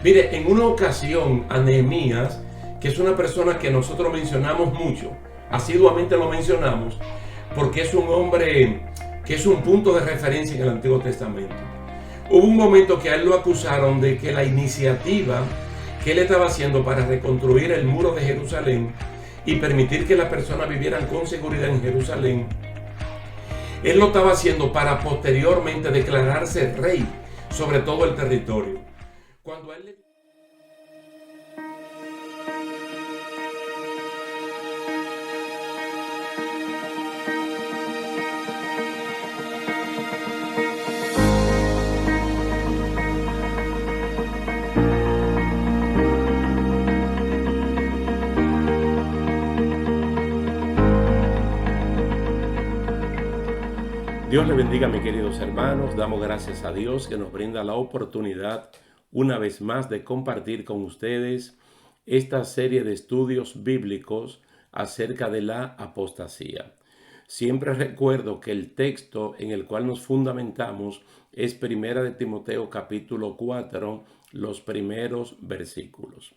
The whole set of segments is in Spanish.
Mire, en una ocasión a Nehemías, que es una persona que nosotros mencionamos mucho, asiduamente lo mencionamos, porque es un hombre que es un punto de referencia en el Antiguo Testamento. Hubo un momento que a él lo acusaron de que la iniciativa que él estaba haciendo para reconstruir el muro de Jerusalén y permitir que las personas vivieran con seguridad en Jerusalén, él lo estaba haciendo para posteriormente declararse rey sobre todo el territorio. Cuando a él le... Dios le bendiga, mis queridos hermanos. Damos gracias a Dios que nos brinda la oportunidad una vez más de compartir con ustedes esta serie de estudios bíblicos acerca de la apostasía. Siempre recuerdo que el texto en el cual nos fundamentamos es Primera de Timoteo capítulo 4, los primeros versículos.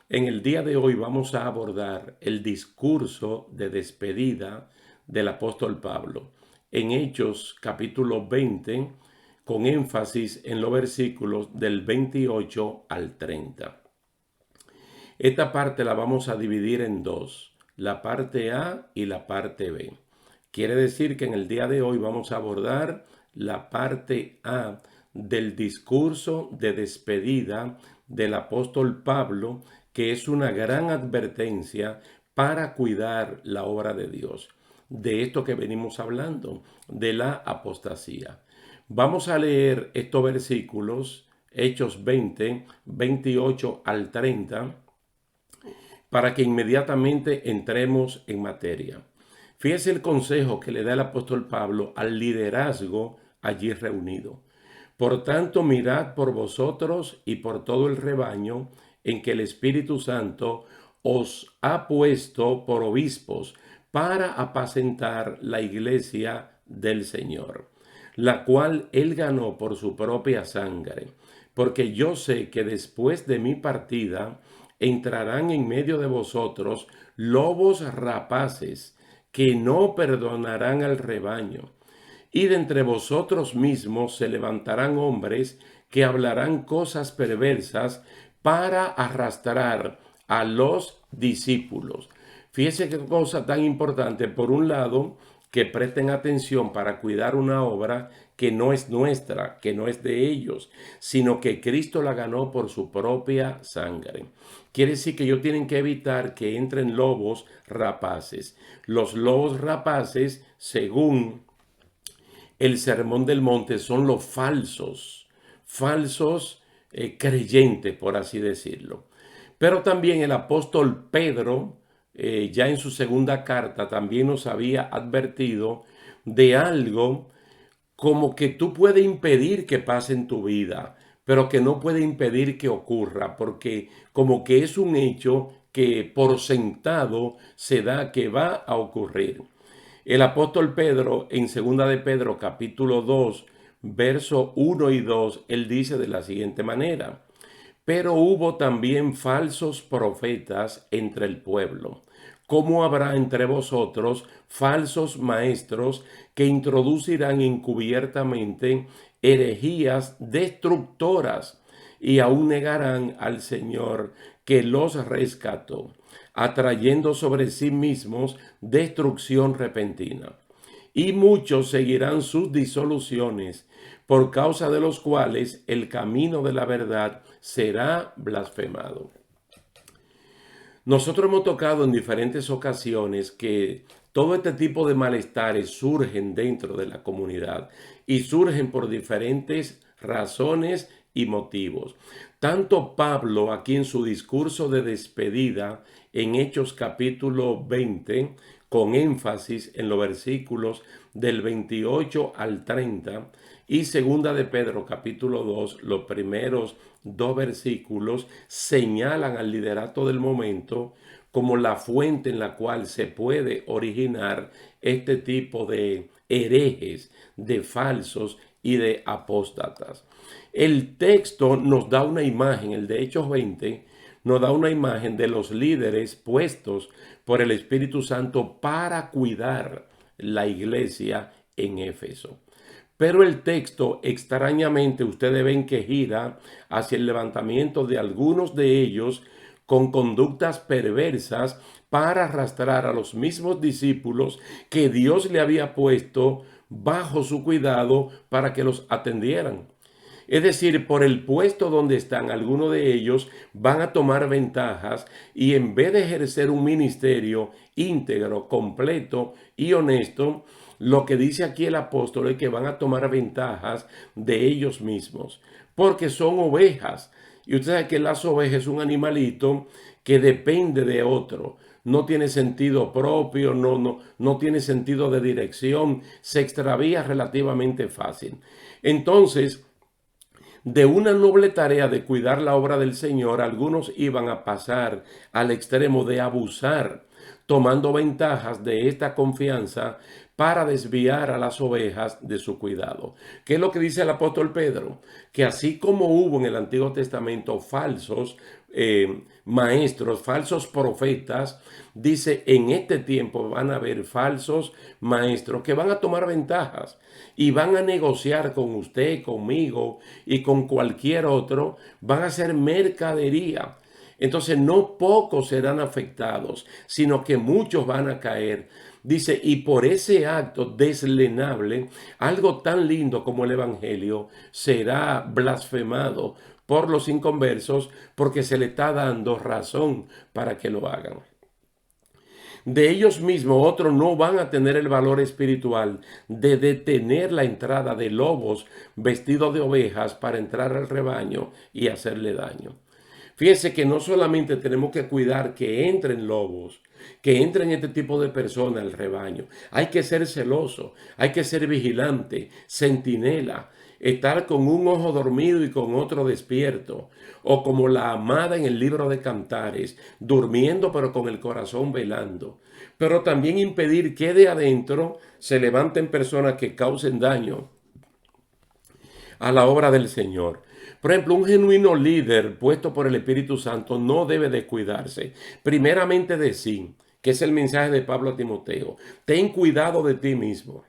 En el día de hoy vamos a abordar el discurso de despedida del apóstol Pablo en Hechos capítulo 20, con énfasis en los versículos del 28 al 30. Esta parte la vamos a dividir en dos, la parte A y la parte B. Quiere decir que en el día de hoy vamos a abordar la parte A del discurso de despedida del apóstol Pablo, que es una gran advertencia para cuidar la obra de Dios. De esto que venimos hablando, de la apostasía. Vamos a leer estos versículos, Hechos 20, 28 al 30, para que inmediatamente entremos en materia. Fíjese el consejo que le da el apóstol Pablo al liderazgo allí reunido. Por tanto, mirad por vosotros y por todo el rebaño en que el Espíritu Santo os ha puesto por obispos para apacentar la iglesia del Señor, la cual él ganó por su propia sangre. Porque yo sé que después de mi partida entrarán en medio de vosotros lobos rapaces que no perdonarán al rebaño. Y de entre vosotros mismos se levantarán hombres que hablarán cosas perversas para arrastrar a los discípulos. Fíjese qué cosa tan importante. Por un lado, que presten atención para cuidar una obra que no es nuestra, que no es de ellos, sino que Cristo la ganó por su propia sangre. Quiere decir que ellos tienen que evitar que entren lobos rapaces. Los lobos rapaces, según el Sermón del Monte, son los falsos creyentes, por así decirlo. Pero también el apóstol Pedro, ya en su segunda carta, también nos había advertido de algo como que tú puedes impedir que pase en tu vida, pero que no puede impedir que ocurra, porque como que es un hecho que por sentado se da que va a ocurrir. El apóstol Pedro, en segunda de Pedro, capítulo 2, verso 1 y 2, él dice de la siguiente manera: pero hubo también falsos profetas entre el pueblo. ¿Cómo habrá entre vosotros falsos maestros que introducirán encubiertamente herejías destructoras y aún negarán al Señor que los rescató, atrayendo sobre sí mismos destrucción repentina? Y muchos seguirán sus disoluciones, por causa de los cuales el camino de la verdad será blasfemado. Nosotros hemos tocado en diferentes ocasiones que todo este tipo de malestares surgen dentro de la comunidad y surgen por diferentes razones y motivos. Tanto Pablo, aquí en su discurso de despedida en Hechos capítulo 20, con énfasis en los versículos del 28 al 30, y segunda de Pedro capítulo 2, los primeros dos versículos señalan al liderato del momento como la fuente en la cual se puede originar este tipo de herejes, de falsos y de apóstatas. El texto nos da una imagen, el de Hechos 20, nos da una imagen de los líderes puestos por el Espíritu Santo para cuidar la iglesia en Éfeso. Pero el texto, extrañamente, ustedes ven que gira hacia el levantamiento de algunos de ellos con conductas perversas para arrastrar a los mismos discípulos que Dios le había puesto bajo su cuidado para que los atendieran. Es decir, por el puesto donde están, algunos de ellos van a tomar ventajas y en vez de ejercer un ministerio íntegro, completo y honesto, lo que dice aquí el apóstol es que van a tomar ventajas de ellos mismos, porque son ovejas. Y usted sabe que las ovejas es un animalito que depende de otro. No tiene sentido propio, no tiene sentido de dirección, se extravía relativamente fácil. Entonces, de una noble tarea de cuidar la obra del Señor, algunos iban a pasar al extremo de abusar, tomando ventajas de esta confianza para desviar a las ovejas de su cuidado. ¿Qué es lo que dice el apóstol Pedro? Que así como hubo en el Antiguo Testamento falsos maestros, falsos profetas, dice, en este tiempo van a haber falsos maestros que van a tomar ventajas y van a negociar con usted, conmigo y con cualquier otro, van a hacer mercadería. Entonces no pocos serán afectados, sino que muchos van a caer. Dice, y por ese acto deslenable, algo tan lindo como el Evangelio será blasfemado por los inconversos porque se le está dando razón para que lo hagan. De ellos mismos otros no van a tener el valor espiritual de detener la entrada de lobos vestidos de ovejas para entrar al rebaño y hacerle daño. Fíjense que no solamente tenemos que cuidar que entren lobos, que entren este tipo de personas al rebaño. Hay que ser celoso, hay que ser vigilante, centinela, estar con un ojo dormido y con otro despierto, o como la amada en el libro de Cantares, durmiendo pero con el corazón velando. Pero también impedir que de adentro se levanten personas que causen daño a la obra del Señor. Por ejemplo, un genuino líder puesto por el Espíritu Santo no debe descuidarse, primeramente de sí, que es el mensaje de Pablo a Timoteo. Ten cuidado de ti mismo,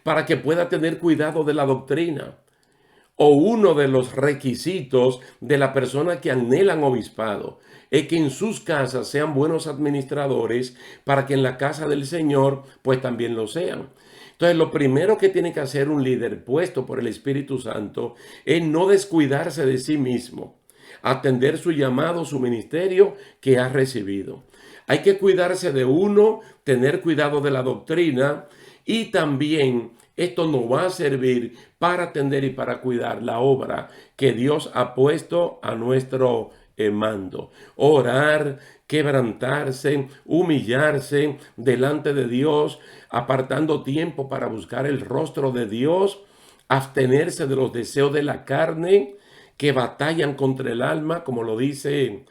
para que pueda tener cuidado de la doctrina. O uno de los requisitos de la persona que anhelan obispado es que en sus casas sean buenos administradores para que en la casa del Señor pues también lo sean. Entonces, lo primero que tiene que hacer un líder puesto por el Espíritu Santo es no descuidarse de sí mismo, atender su llamado, su ministerio que ha recibido. Hay que cuidarse de uno, tener cuidado de la doctrina y también esto nos va a servir para atender y para cuidar la obra que Dios ha puesto a nuestro mando. Orar, quebrantarse, humillarse delante de Dios, apartando tiempo para buscar el rostro de Dios, abstenerse de los deseos de la carne que batallan contra el alma, como lo dice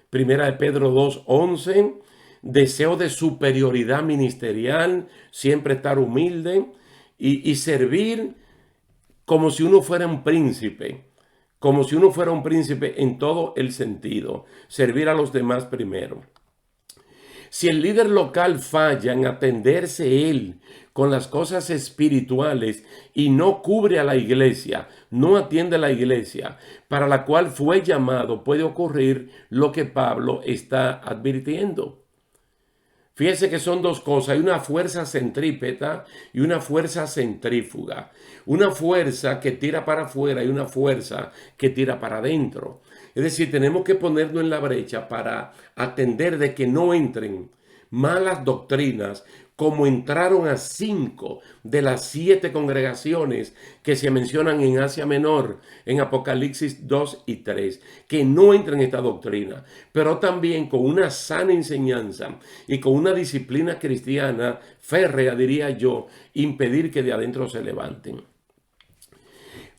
Primera de Pedro 2:11, deseo de superioridad ministerial, siempre estar humilde y servir como si uno fuera un príncipe. Como si uno fuera un príncipe en todo el sentido, servir a los demás primero. Si el líder local falla en atenderse él con las cosas espirituales y no cubre a la iglesia, no atiende a la iglesia para la cual fue llamado, puede ocurrir lo que Pablo está advirtiendo. Fíjese que son dos cosas, hay una fuerza centrípeta y una fuerza centrífuga. Una fuerza que tira para afuera y una fuerza que tira para adentro. Es decir, tenemos que ponernos en la brecha para atender de que no entren malas doctrinas como entraron a 5 de las 7 congregaciones que se mencionan en Asia Menor, en Apocalipsis 2 y 3, que no entren en esta doctrina, pero también con una sana enseñanza y con una disciplina cristiana férrea, diría yo, impedir que de adentro se levanten.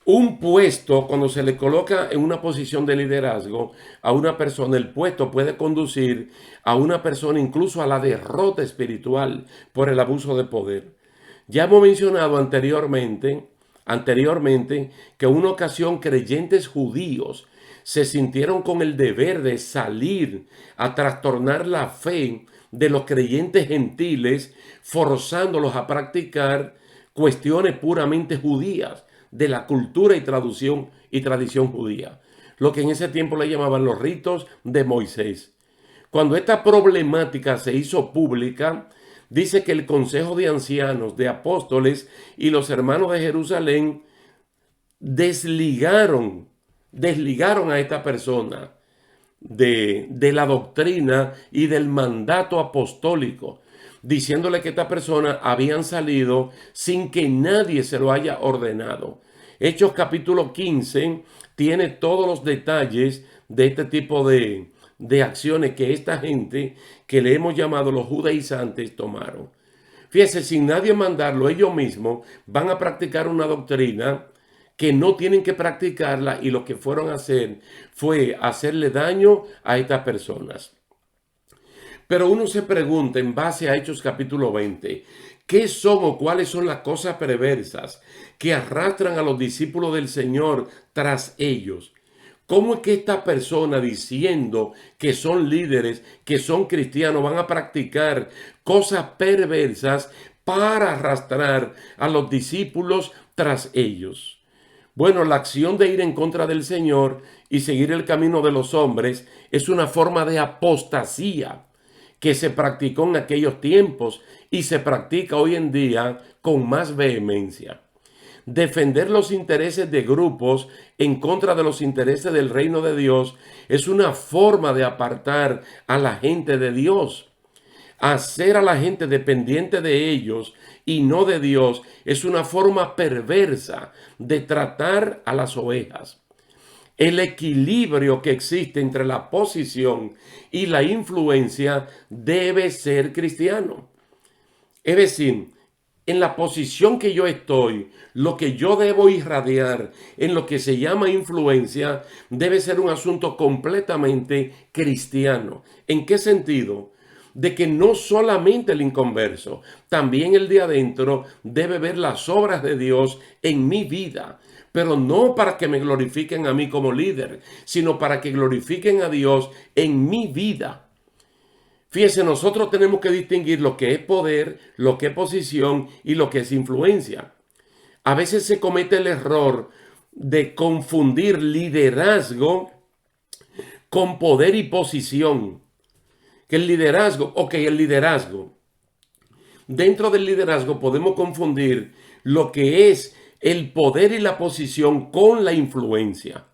Un puesto, cuando se le coloca en una posición de liderazgo a una persona, el puesto puede conducir a una persona incluso a la derrota espiritual por el abuso de poder. Ya hemos mencionado anteriormente que en una ocasión creyentes judíos se sintieron con el deber de salir a trastornar la fe de los creyentes gentiles, forzándolos a practicar cuestiones puramente judías de la cultura y tradición judía, lo que en ese tiempo le llamaban los ritos de Moisés. Cuando esta problemática se hizo pública, dice que el Consejo de Ancianos, de Apóstoles y los hermanos de Jerusalén desligaron a esta persona de la doctrina y del mandato apostólico, diciéndole que esta persona habían salido sin que nadie se lo haya ordenado. Hechos capítulo 15 tiene todos los detalles de este tipo de acciones que esta gente que le hemos llamado los judaizantes tomaron. Fíjense, sin nadie mandarlo, ellos mismos van a practicar una doctrina que no tienen que practicarla, y lo que fueron a hacer fue hacerle daño a estas personas. Pero uno se pregunta en base a Hechos capítulo 20, ¿qué son o cuáles son las cosas perversas que arrastran a los discípulos del Señor tras ellos? ¿Cómo es que esta persona, diciendo que son líderes, que son cristianos, van a practicar cosas perversas para arrastrar a los discípulos tras ellos? Bueno, la acción de ir en contra del Señor y seguir el camino de los hombres es una forma de apostasía que se practicó en aquellos tiempos y se practica hoy en día con más vehemencia. Defender los intereses de grupos en contra de los intereses del reino de Dios es una forma de apartar a la gente de Dios. Hacer a la gente dependiente de ellos y no de Dios es una forma perversa de tratar a las ovejas. El equilibrio que existe entre la posición y la influencia debe ser cristiano. Es decir, en la posición que yo estoy, lo que yo debo irradiar en lo que se llama influencia debe ser un asunto completamente cristiano. ¿En qué sentido? De que no solamente el inconverso, también el de adentro debe ver las obras de Dios en mi vida, pero no para que me glorifiquen a mí como líder, sino para que glorifiquen a Dios en mi vida. Fíjense, nosotros tenemos que distinguir lo que es poder, lo que es posición y lo que es influencia. A veces se comete el error de confundir liderazgo con poder y posición. Que el liderazgo, el liderazgo. Dentro del liderazgo podemos confundir lo que es el poder y la posición con la influencia.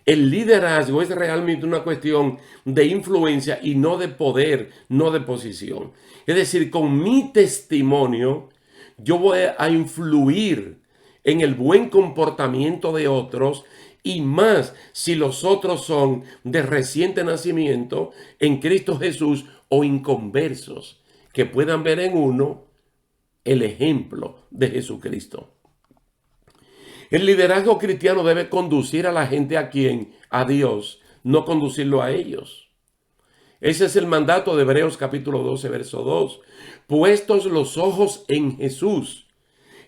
El liderazgo es realmente una cuestión de influencia y no de poder, no de posición. Es decir, con mi testimonio yo voy a influir en el buen comportamiento de otros, y más si los otros son de reciente nacimiento en Cristo Jesús o inconversos, que puedan ver en uno el ejemplo de Jesucristo. El liderazgo cristiano debe conducir a la gente a quién, a Dios, no conducirlo a ellos. Ese es el mandato de Hebreos capítulo 12, verso 2. Puestos los ojos en Jesús.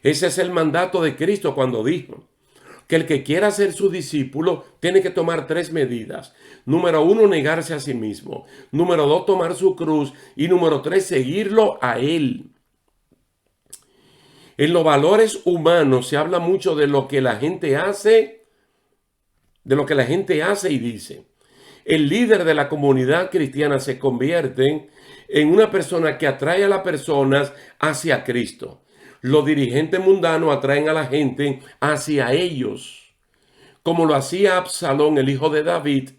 Ese es el mandato de Cristo cuando dijo que el que quiera ser su discípulo tiene que tomar 3 medidas. Número 1, negarse a sí mismo. Número 2, tomar su cruz. Y número 3, seguirlo a Él. En los valores humanos se habla mucho de lo que la gente hace, y dice. El líder de la comunidad cristiana se convierte en una persona que atrae a las personas hacia Cristo. Los dirigentes mundanos atraen a la gente hacia ellos, como lo hacía Absalón, el hijo de David,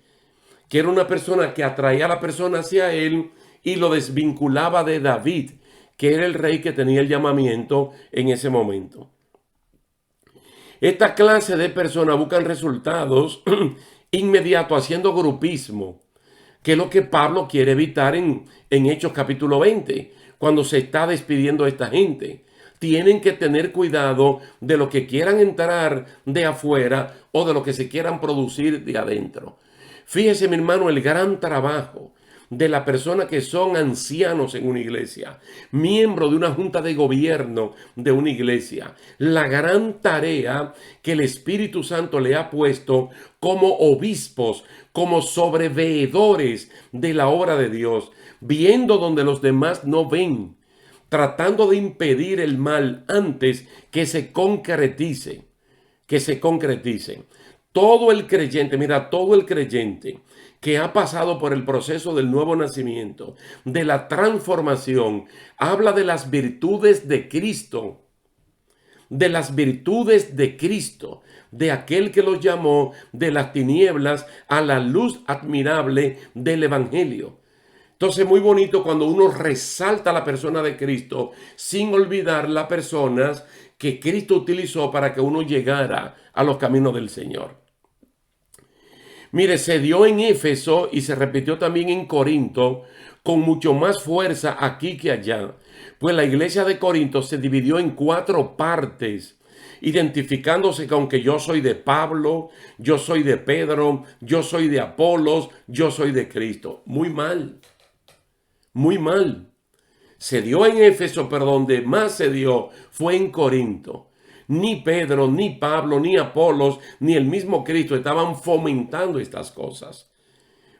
que era una persona que atraía a la persona hacia él y lo desvinculaba de David, que era el rey que tenía el llamamiento en ese momento. Esta clase de personas buscan resultados inmediatos haciendo grupismo, que es lo que Pablo quiere evitar en Hechos capítulo 20, cuando se está despidiendo de esta gente. Tienen que tener cuidado de lo que quieran entrar de afuera o de lo que se quieran producir de adentro. Fíjese, mi hermano, el gran trabajo de las personas que son ancianos en una iglesia, miembros de una junta de gobierno de una iglesia, la gran tarea que el Espíritu Santo le ha puesto como obispos, como sobreveedores de la obra de Dios, viendo donde los demás no ven, tratando de impedir el mal antes que se concretice, Todo el creyente, mira, todo el creyente que ha pasado por el proceso del nuevo nacimiento, de la transformación, habla de las virtudes de Cristo, de aquel que los llamó de las tinieblas a la luz admirable del Evangelio. Entonces, muy bonito cuando uno resalta la persona de Cristo sin olvidar las personas que Cristo utilizó para que uno llegara a los caminos del Señor. Mire, se dio en Éfeso y se repitió también en Corinto con mucho más fuerza aquí que allá. Pues la iglesia de Corinto se dividió en 4 partes, identificándose con que yo soy de Pablo, yo soy de Pedro, yo soy de Apolos, yo soy de Cristo. Muy mal, muy mal. Se dio en Éfeso, pero donde más se dio fue en Corinto. Ni Pedro, ni Pablo, ni Apolos, ni el mismo Cristo estaban fomentando estas cosas.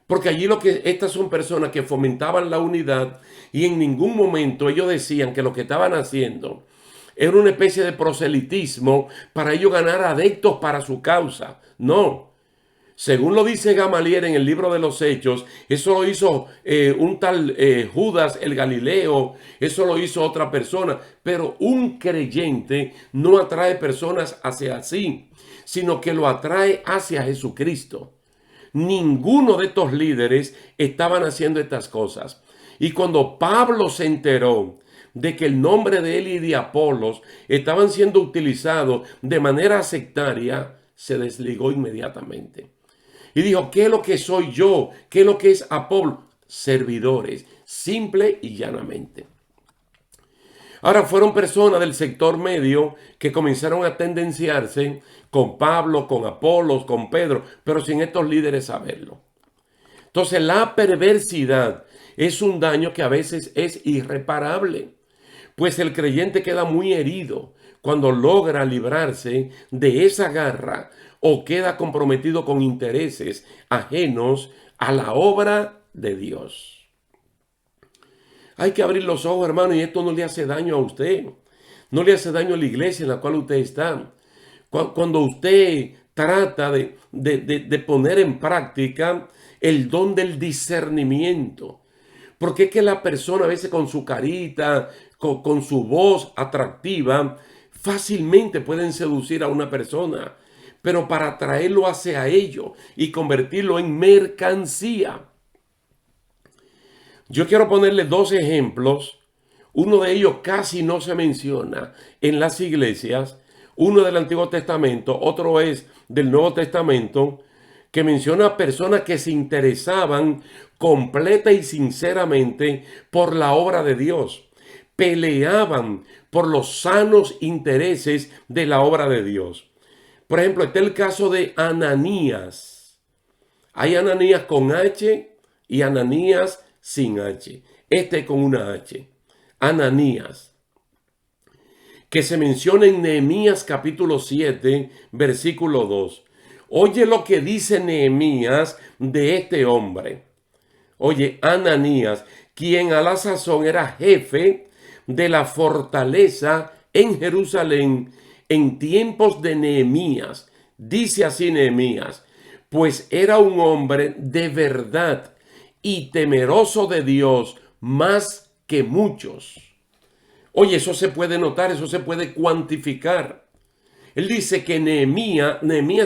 Porque allí estas son personas que fomentaban la unidad y en ningún momento ellos decían que lo que estaban haciendo era una especie de proselitismo para ellos ganar adeptos para su causa. No. Según lo dice Gamaliel en el libro de los Hechos, eso lo hizo un tal Judas el Galileo, eso lo hizo otra persona, pero un creyente no atrae personas hacia sí, sino que lo atrae hacia Jesucristo. Ninguno de estos líderes estaban haciendo estas cosas. Y cuando Pablo se enteró de que el nombre de él y de Apolos estaban siendo utilizados de manera sectaria, se desligó inmediatamente. Y dijo, ¿qué es lo que soy yo? ¿Qué es lo que es Apolo? Servidores, simple y llanamente. Ahora fueron personas del sector medio que comenzaron a tendenciarse con Pablo, con Apolos, con Pedro, pero sin estos líderes saberlo. Entonces la perversidad es un daño que a veces es irreparable, pues el creyente queda muy herido cuando logra librarse de esa garra o queda comprometido con intereses ajenos a la obra de Dios. Hay que abrir los ojos, hermano, y esto no le hace daño a usted. No le hace daño a la iglesia en la cual usted está. Cuando usted trata de poner en práctica el don del discernimiento. Porque es que la persona a veces con su carita, con su voz atractiva, fácilmente pueden seducir a una persona, pero para atraerlo hacia ello y convertirlo en mercancía. Yo quiero ponerle 2 ejemplos. Uno de ellos casi no se menciona en las iglesias. Uno del Antiguo Testamento, otro es del Nuevo Testamento, que menciona a personas que se interesaban completa y sinceramente por la obra de Dios. Peleaban por los sanos intereses de la obra de Dios. Por ejemplo, está el caso de Ananías. Hay Ananías con H y Ananías sin H. Este con una H. Ananías, que se menciona en Nehemías capítulo 7, versículo 2. Oye lo que dice Nehemías de este hombre. Oye, Ananías, quien a la sazón era jefe de la fortaleza en Jerusalén en tiempos de Nehemías. Dice así Nehemías, pues era un hombre de verdad y temeroso de Dios más que muchos. Oye, eso se puede notar, eso se puede cuantificar. Él dice que Nehemías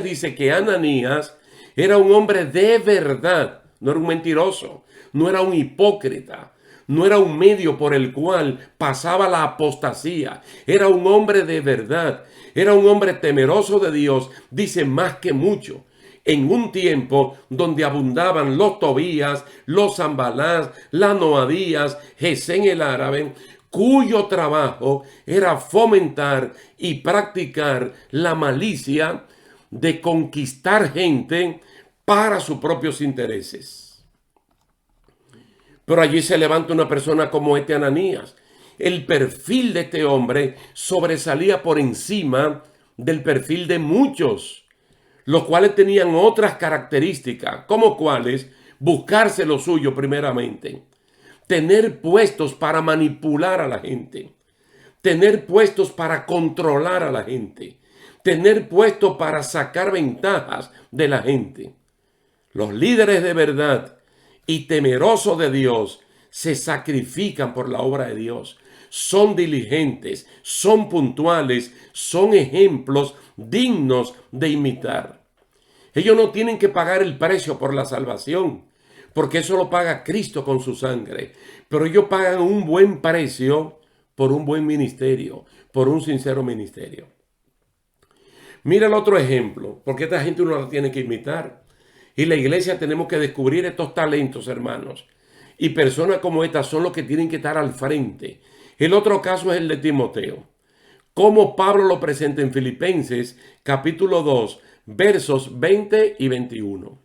dice que Ananías era un hombre de verdad, no era un mentiroso, no era un hipócrita, no era un medio por el cual pasaba la apostasía, era un hombre de verdad, era un hombre temeroso de Dios, dice más que mucho. En un tiempo donde abundaban los Tobías, los Zambalás, las Noadías, Gesén el árabe, cuyo trabajo era fomentar y practicar la malicia de conquistar gente para sus propios intereses. Pero allí se levanta una persona como este Ananías. El perfil de este hombre sobresalía por encima del perfil de muchos, los cuales tenían otras características, como cuáles: buscarse lo suyo primeramente, tener puestos para manipular a la gente, tener puestos para controlar a la gente, tener puestos para sacar ventajas de la gente. Los líderes de verdad y temerosos de Dios se sacrifican por la obra de Dios. Son diligentes, son puntuales, son ejemplos dignos de imitar. Ellos no tienen que pagar el precio por la salvación, porque eso lo paga Cristo con su sangre. Pero ellos pagan un buen precio por un buen ministerio, por un sincero ministerio. Mira el otro ejemplo, porque esta gente uno la tiene que imitar. Y la iglesia tenemos que descubrir estos talentos, hermanos. Y personas como estas son los que tienen que estar al frente. El otro caso es el de Timoteo. Como Pablo lo presenta en Filipenses capítulo 2, versos 20 y 21.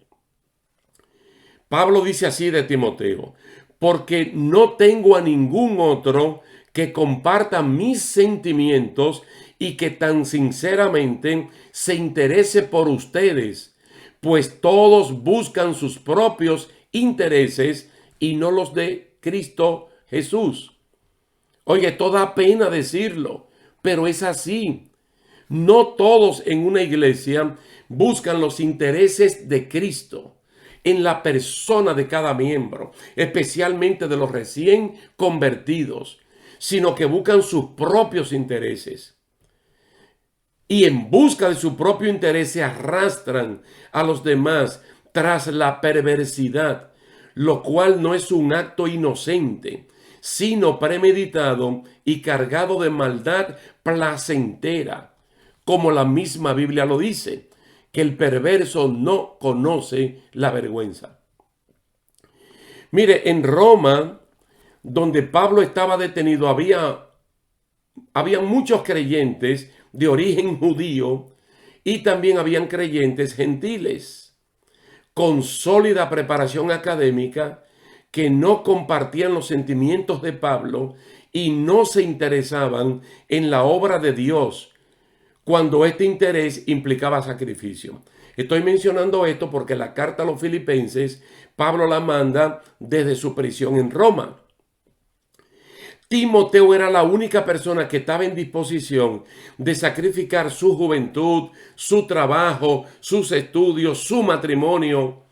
Pablo dice así de Timoteo: porque no tengo a ningún otro que comparta mis sentimientos y que tan sinceramente se interese por ustedes, pues todos buscan sus propios intereses y no los de Cristo Jesús. Oye, esto da pena decirlo, pero es así. No todos en una iglesia buscan los intereses de Cristo en la persona de cada miembro, especialmente de los recién convertidos, sino que buscan sus propios intereses. Y en busca de su propio interés se arrastran a los demás tras la perversidad, lo cual no es un acto inocente, sino premeditado y cargado de maldad placentera, como la misma Biblia lo dice, que el perverso no conoce la vergüenza. Mire, en Roma, donde Pablo estaba detenido, había muchos creyentes de origen judío y también habían creyentes gentiles con sólida preparación académica que no compartían los sentimientos de Pablo y no se interesaban en la obra de Dios cuando este interés implicaba sacrificio. Estoy mencionando esto porque la carta a los Filipenses Pablo la manda desde su prisión en Roma. Timoteo era la única persona que estaba en disposición de sacrificar su juventud, su trabajo, sus estudios, su matrimonio,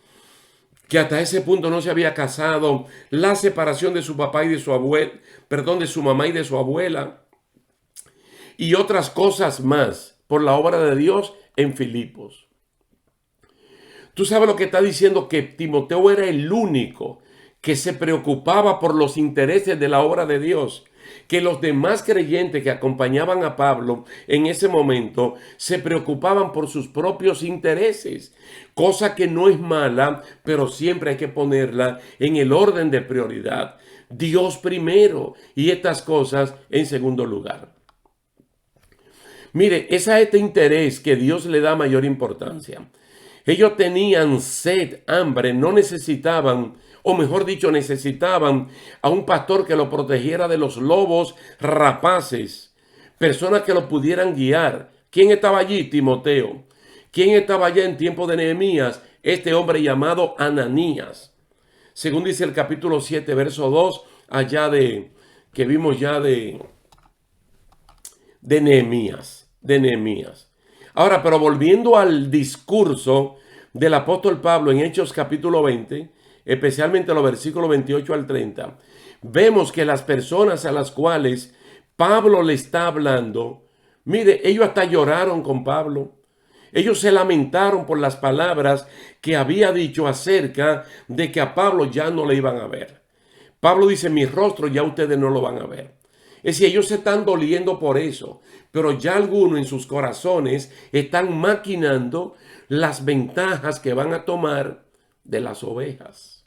que hasta ese punto no se había casado, la separación de su papá y de su abuela, de su mamá y de su abuela, y otras cosas más por la obra de Dios en Filipos. Tú sabes lo que está diciendo, que Timoteo era el único que se preocupaba por los intereses de la obra de Dios, que los demás creyentes que acompañaban a Pablo en ese momento se preocupaban por sus propios intereses, cosa que no es mala, pero siempre hay que ponerla en el orden de prioridad. Dios primero y estas cosas en segundo lugar. Mire, es a este interés que Dios le da mayor importancia. Ellos tenían sed, hambre, no necesitaban, o mejor dicho, necesitaban a un pastor que lo protegiera de los lobos rapaces, personas que lo pudieran guiar. ¿Quién estaba allí? Timoteo. ¿Quién estaba allá en tiempo de Nehemías? Este hombre llamado Ananías. Según dice el capítulo 7, verso 2, allá que vimos ya de Nehemías. Ahora, pero volviendo al discurso del apóstol Pablo en Hechos capítulo 20, especialmente los versículos 28 al 30, vemos que las personas a las cuales Pablo le está hablando, mire, ellos hasta lloraron con Pablo. Ellos se lamentaron por las palabras que había dicho acerca de que a Pablo ya no le iban a ver. Pablo dice: mi rostro ya ustedes no lo van a ver. Es decir, ellos se están doliendo por eso, pero ya algunos en sus corazones están maquinando las ventajas que van a tomar de las ovejas.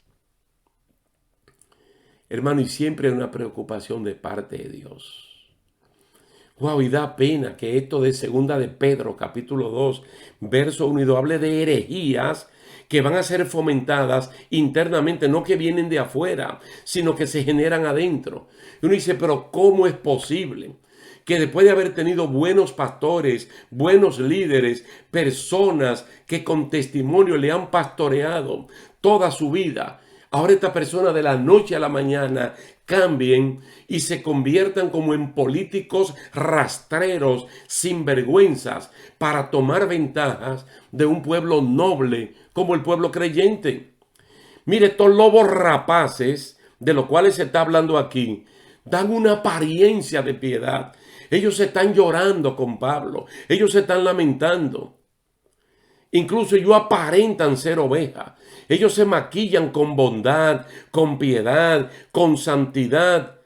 Hermano, y siempre hay una preocupación de parte de Dios. Wow, y da pena que esto de segunda de Pedro, capítulo 2, verso 1 y 2, hable de herejías que van a ser fomentadas internamente, no que vienen de afuera, sino que se generan adentro. Y uno dice, pero ¿cómo es posible que después de haber tenido buenos pastores, buenos líderes, personas que con testimonio le han pastoreado toda su vida, ahora estas personas de la noche a la mañana cambien y se conviertan como en políticos rastreros, sinvergüenzas, para tomar ventajas de un pueblo noble como el pueblo creyente? Mire, estos lobos rapaces de los cuales se está hablando aquí dan una apariencia de piedad. Ellos están llorando con Pablo, ellos se están lamentando. Incluso ellos aparentan ser ovejas. Ellos se maquillan con bondad, con piedad, con santidad.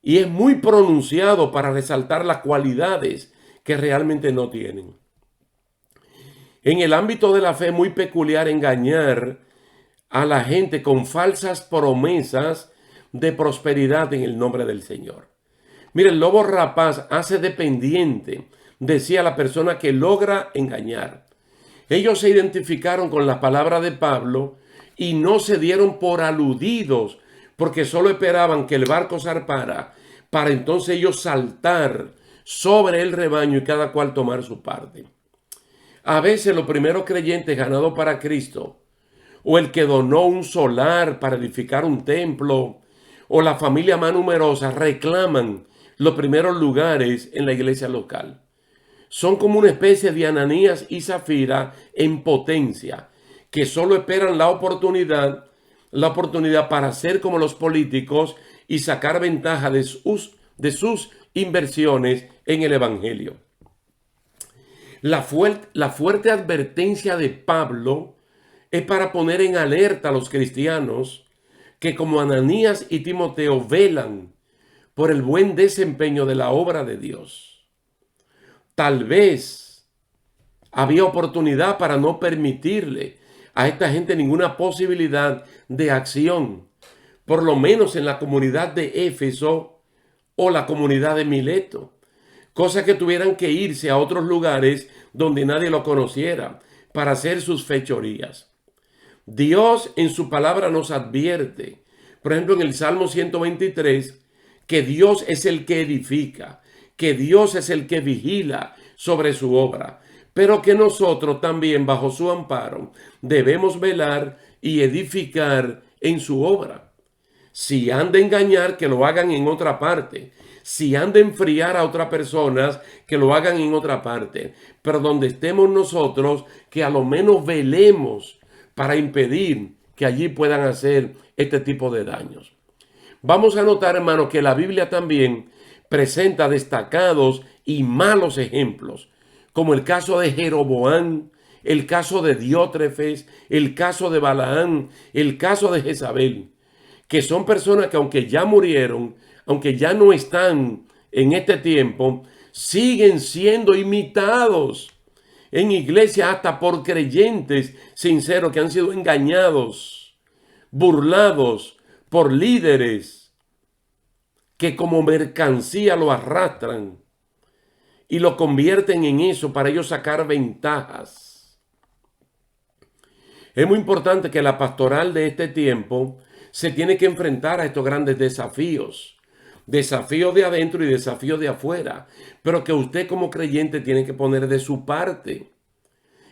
Y es muy pronunciado para resaltar las cualidades que realmente no tienen. En el ámbito de la fe es muy peculiar engañar a la gente con falsas promesas de prosperidad en el nombre del Señor. Mire, el lobo rapaz hace dependiente, decía la persona que logra engañar. Ellos se identificaron con la palabra de Pablo y no se dieron por aludidos, porque solo esperaban que el barco zarpara para entonces ellos saltar sobre el rebaño y cada cual tomar su parte. A veces los primeros creyentes ganados para Cristo, o el que donó un solar para edificar un templo, o la familia más numerosa, reclaman los primeros lugares en la iglesia local. Son como una especie de Ananías y Zafira en potencia, que solo esperan la oportunidad para ser como los políticos y sacar ventaja de sus inversiones en el evangelio. La fuerte advertencia de Pablo es para poner en alerta a los cristianos que, como Ananías y Timoteo, velan por el buen desempeño de la obra de Dios. Tal vez había oportunidad para no permitirle a esta gente ninguna posibilidad de acción, por lo menos en la comunidad de Éfeso o la comunidad de Mileto, cosa que tuvieran que irse a otros lugares donde nadie lo conociera para hacer sus fechorías. Dios en su palabra nos advierte, por ejemplo en el Salmo 123, que Dios es el que edifica, que Dios es el que vigila sobre su obra, pero que nosotros también bajo su amparo debemos velar y edificar en su obra. Si han de engañar, que lo hagan en otra parte. Si han de enfriar a otras personas, que lo hagan en otra parte. Pero donde estemos nosotros, que a lo menos velemos para impedir que allí puedan hacer este tipo de daños. Vamos a notar, hermanos, que la Biblia también presenta destacados y malos ejemplos, como el caso de Jeroboam, el caso de Diótrefes, el caso de Balaán, el caso de Jezabel, que son personas que aunque ya murieron, aunque ya no están en este tiempo, siguen siendo imitados en iglesia hasta por creyentes sinceros que han sido engañados, burlados por líderes que como mercancía lo arrastran y lo convierten en eso para ellos sacar ventajas. Es muy importante que la pastoral de este tiempo se tiene que enfrentar a estos grandes desafíos. Desafíos de adentro y desafíos de afuera. Pero que usted como creyente tiene que poner de su parte.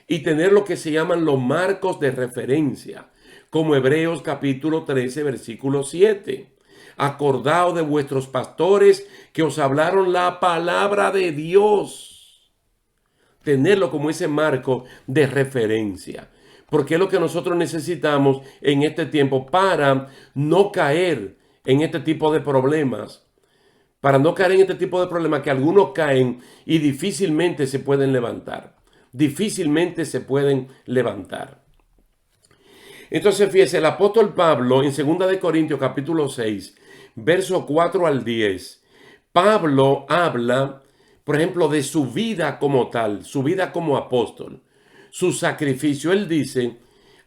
Y tener lo que se llaman los marcos de referencia. Como Hebreos capítulo 13, versículo 7. Acordaos de vuestros pastores que os hablaron la palabra de Dios. Tenerlo como ese marco de referencia. Porque es lo que nosotros necesitamos en este tiempo para no caer en este tipo de problemas. Para no caer en este tipo de problemas que algunos caen y difícilmente se pueden levantar. Difícilmente se pueden levantar. Entonces, fíjese, el apóstol Pablo en 2 de Corintios capítulo 6, verso 4 al 10, Pablo habla, por ejemplo, de su vida como tal, su vida como apóstol, su sacrificio. Él dice,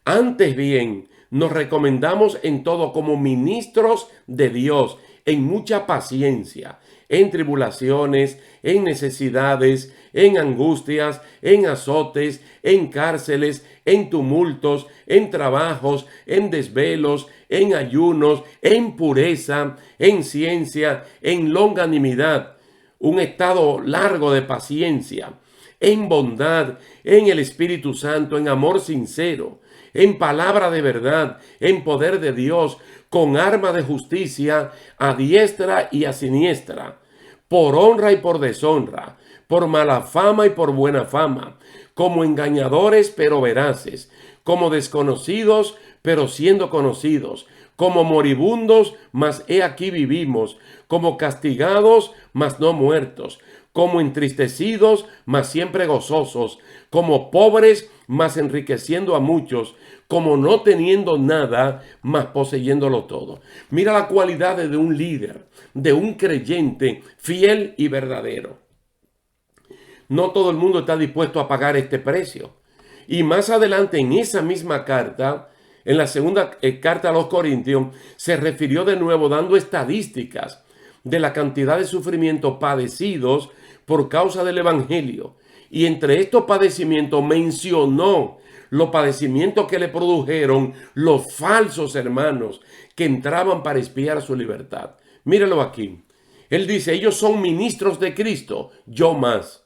antes bien, nos recomendamos en todo como ministros de Dios, en mucha paciencia, en tribulaciones, en necesidades, en angustias, en azotes, en cárceles, en tumultos, en trabajos, en desvelos, en ayunos, en pureza, en ciencia, en longanimidad, un estado largo de paciencia, en bondad, en el Espíritu Santo, en amor sincero, en palabra de verdad, en poder de Dios, con arma de justicia a diestra y a siniestra, por honra y por deshonra, por mala fama y por buena fama, como engañadores pero veraces, como desconocidos pero siendo conocidos, como moribundos, mas he aquí vivimos, como castigados, mas no muertos, como entristecidos, mas siempre gozosos, como pobres, mas enriqueciendo a muchos, como no teniendo nada, mas poseyéndolo todo. Mira la cualidad de un líder, de un creyente fiel y verdadero. No todo el mundo está dispuesto a pagar este precio. Y más adelante en esa misma carta, en la segunda carta a los Corintios, se refirió de nuevo dando estadísticas de la cantidad de sufrimientos padecidos por causa del Evangelio. Y entre estos padecimientos mencionó los padecimientos que le produjeron los falsos hermanos que entraban para espiar su libertad. Míralo aquí. Él dice, ellos son ministros de Cristo, yo más.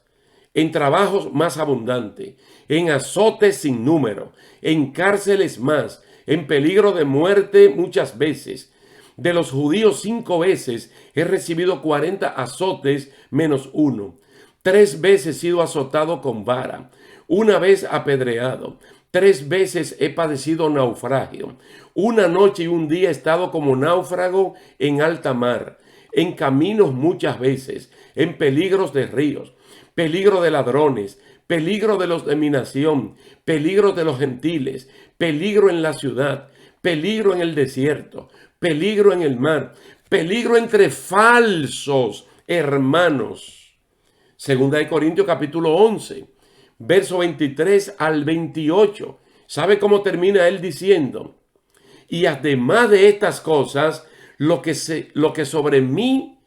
En trabajos más abundantes, en azotes sin número, en cárceles más, en peligro de muerte muchas veces. De los judíos 5 veces he recibido 40 azotes menos 1. 3 veces he sido azotado con vara, 1 vez apedreado, 3 veces he padecido naufragio. 1 noche y 1 día he estado como náufrago en alta mar, en caminos muchas veces, en peligros de ríos, peligro de ladrones, peligro de los de mi nación, peligro de los gentiles, peligro en la ciudad, peligro en el desierto, peligro en el mar, peligro entre falsos hermanos. Segunda de Corintios capítulo 11, verso 23 al 28. ¿Sabe cómo termina él diciendo? Y además de estas cosas, lo que sobre mí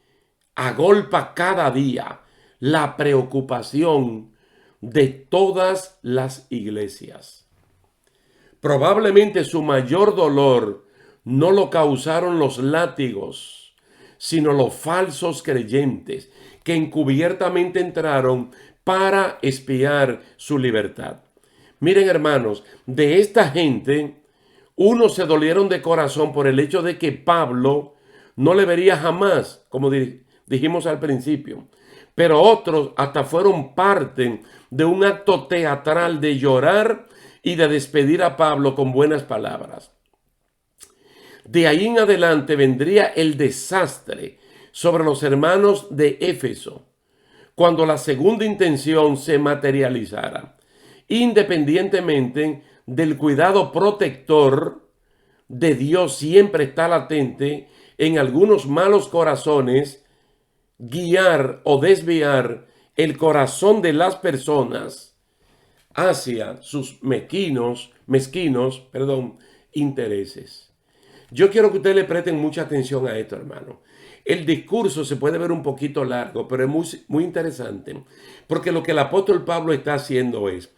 agolpa cada día, la preocupación de todas las iglesias. Probablemente su mayor dolor no lo causaron los látigos, sino los falsos creyentes que encubiertamente entraron para espiar su libertad. Miren, hermanos, de esta gente, unos se dolieron de corazón por el hecho de que Pablo no le vería jamás, como dijimos al principio. Pero otros hasta fueron parte de un acto teatral de llorar y de despedir a Pablo con buenas palabras. De ahí en adelante vendría el desastre sobre los hermanos de Éfeso, cuando la segunda intención se materializara, independientemente del cuidado protector de Dios siempre está latente en algunos malos corazones, guiar o desviar el corazón de las personas hacia sus mezquinos intereses. Yo quiero que ustedes le presten mucha atención a esto, hermano. El discurso se puede ver un poquito largo, pero es muy interesante, porque lo que el apóstol Pablo está haciendo es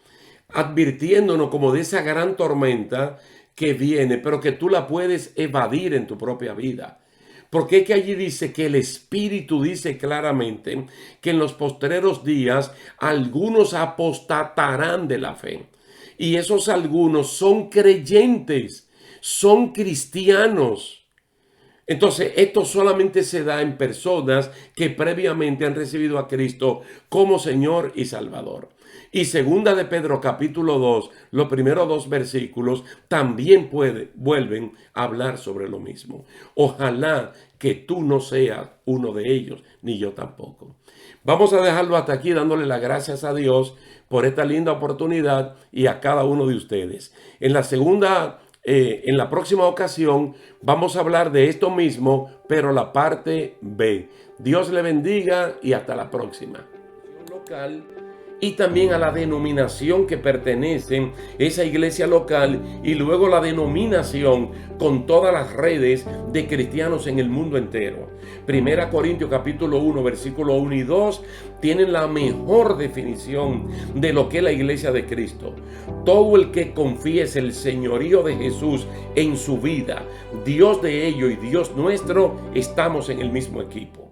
advirtiéndonos como de esa gran tormenta que viene, pero que tú la puedes evadir en tu propia vida. Porque es que allí dice que el Espíritu dice claramente que en los postreros días algunos apostatarán de la fe. Y esos algunos son creyentes, son cristianos. Entonces, esto solamente se da en personas que previamente han recibido a Cristo como Señor y Salvador. Y segunda de Pedro capítulo 2, los primeros 2 versículos también vuelven a hablar sobre lo mismo. Ojalá que tú no seas uno de ellos, ni yo tampoco. Vamos a dejarlo hasta aquí dándole las gracias a Dios por esta linda oportunidad y a cada uno de ustedes. En la próxima ocasión vamos a hablar de esto mismo, pero la parte B. Dios le bendiga y hasta la próxima. Local y también a la denominación que pertenece esa iglesia local, y luego la denominación con todas las redes de cristianos en el mundo entero. Primera Corintios capítulo 1, versículo 1 y 2 tienen la mejor definición de lo que es la iglesia de Cristo. Todo el que confiese el señorío de Jesús en su vida, Dios de ellos y Dios nuestro, estamos en el mismo equipo.